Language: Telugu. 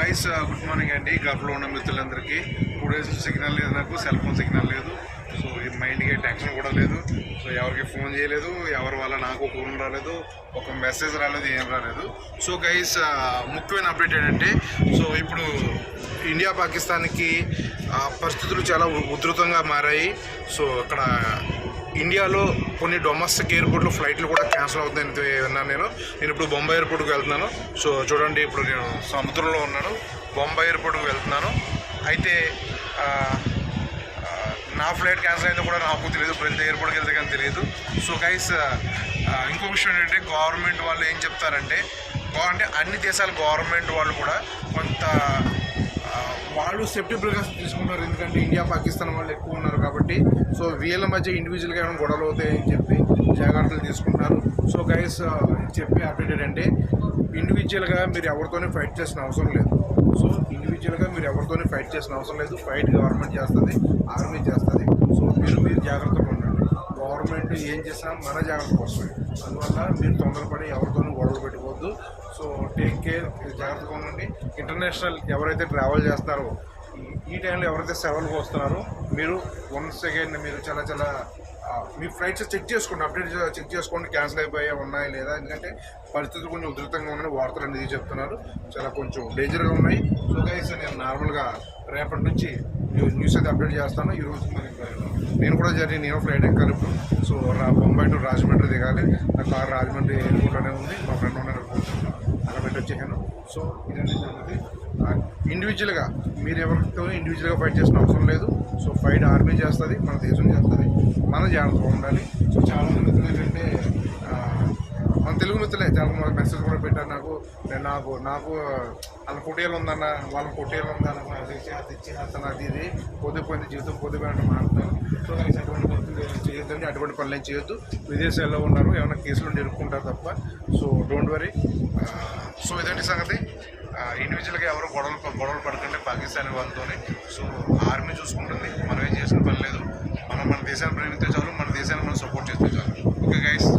గైస్ గుడ్ మార్నింగ్ అండి. గల్ఫ్లో ఉన్న మిత్రులందరికీ 2 days సిగ్నల్ లేదు, నాకు సెల్ ఫోన్ సిగ్నల్ లేదు. సో ఈ మైండ్కి టెన్షన్ కూడా లేదు. సో ఎవరికి ఫోన్ చేయలేదు, ఎవరి వల్ల నాకు ఫోన్ రాలేదు, ఒక మెసేజ్ రాలేదు, ఏం రాలేదు. సో గైస్ ముఖ్యమైన అప్డేట్ ఏంటంటే, సో ఇప్పుడు ఇండియా పాకిస్తాన్కి పరిస్థితులు చాలా ఉధృతంగా మారాయి. సో అక్కడ ఇండియాలో కొన్ని డొమెస్టిక్ ఎయిర్పోర్ట్లో ఫ్లైట్లు కూడా క్యాన్సిల్ అవుతాయని విన్నాను. నేను ఇప్పుడు బొంబాయి ఎయిర్పోర్ట్కి వెళ్తున్నాను. సో చూడండి, ఇప్పుడు నేను సముద్రంలో ఉన్నాను, బొంబాయి ఎయిర్పోర్ట్కి వెళ్తున్నాను. అయితే నా ఫ్లైట్ క్యాన్సిల్ అయిందో కూడా నాకు తెలియదు, ప్రతి ఎయిర్పోర్ట్కి వెళ్తే కానీ తెలియదు. సో గైస్ ఇంకో విషయం ఏంటంటే, గవర్నమెంట్ వాళ్ళు ఏం చెప్తారంటే, అన్ని దేశాల గవర్నమెంట్ వాళ్ళు కూడా కొంత వాళ్ళు సేఫ్టీ ప్రికాషన్స్ తీసుకుంటారు. ఎందుకంటే ఇండియా పాకిస్తాన్ వాళ్ళు ఎక్కువ ఉన్నారు కాబట్టి. సో వీళ్ళ మధ్య ఇండివిజువల్గా ఏమైనా గొడవలు అవుతాయని చెప్పి జాగ్రత్తలు తీసుకుంటున్నారు. సో గైస్ చెప్పే అప్డేట్ ఏంటంటే, ఇండివిజువల్గా మీరు ఎవరితోనే ఫైట్ చేసిన అవసరం లేదు. సో ఇండివిజువల్గా మీరు ఎవరితోనే ఫైట్ చేసిన అవసరం లేదు. ఫైట్ గవర్నమెంట్ చేస్తుంది, ఆర్మీ చేస్తుంది. సో మీరు జాగ్రత్తగా ఉండండి. గవర్నమెంట్ ఏం చేసినా మన జాగ్రత్తకు వస్తుంది. అందువల్ల మీరు తొందరపడి ఎవరితోనూ గొడవలు పెట్టుకోవద్దు. సో టేక్ కేర్, జాగ్రత్తగా ఉండండి. ఇంటర్నేషనల్ ఎవరైతే ట్రావెల్ చేస్తారో, ఈ టైంలో ఎవరైతే సెలవులకు వస్తున్నారో, మీరు వన్స్ అగైన్ మీరు చాలా మీ ఫ్లైట్స్ చెక్ చేసుకోండి, అప్డేట్ చెక్ చేసుకోండి, క్యాన్సిల్ అయిపోయా ఉన్నాయా లేదా. ఎందుకంటే పరిస్థితులు కొంచెం ఉధృతంగా ఉన్నాయని వార్తలు అనేది చెప్తున్నారు, చాలా కొంచెం డేంజర్గా ఉన్నాయి. సో గైస్ నేను నార్మల్గా రేపటి నుంచి న్యూస్ అయితే అప్డేట్ చేస్తాను. ఈరోజు నేను కూడా నేను ఫ్లైట్ ఎక్కాలి ఇప్పుడు. సో బొంబాయి టు రాజమండ్రి దిగాలి. నా కార్ రాజమండ్రి ఎయిర్పోర్ట్లోనే ఉంది, మా ఫ్రెండ్ ఉన్నారు, అక్కడ పెట్టి వచ్చేసాను. సో ఇదండి సంగతి. ఇండివిజువల్గా మీరు ఎవరితో ఇండివిజువల్గా ఫైట్ చేసిన అవసరం లేదు. సో ఫైట్ ఆర్మీ చేస్తుంది, మన దేశం చేస్తుంది, మన జాగ్రత్తగా ఉండాలి. సో చాలామంది మిత్రులు ఏంటంటే, మన తెలుగు మిత్రులే చాలా మెసేజ్ కూడా పెట్టారు నాకు వాళ్ళ పొట్టేలు ఉందన్న, వాళ్ళ పొట్టేలు ఉందన్న, అది ఇచ్చి అతను అది ఇది పొద్దుపోయింది, జీవితం పొద్దుపోయినట్టు మాట్లాడతారు. సో అటువంటి చేయొద్దండి, అటువంటి పనులు ఏం చేయొద్దు. విదేశాల్లో ఉన్నారు, ఏమైనా కేసులు ఇరుక్కుంటారు తప్ప. So don't worry. సో ఇదండి సంగతి. ఇండివిజువల్గా ఎవరు గొడవలు పడకండి పాకిస్తాన్ వాళ్ళతోనే. సో ఆర్మీ చూసుకుంటుంది, మనం ఏం చేసిన పని లేదు. మనం మన దేశాన్ని ప్రేమిస్తే చాలు, మన దేశాన్ని మనం సపోర్ట్ చేస్తే చాలు. Okay guys.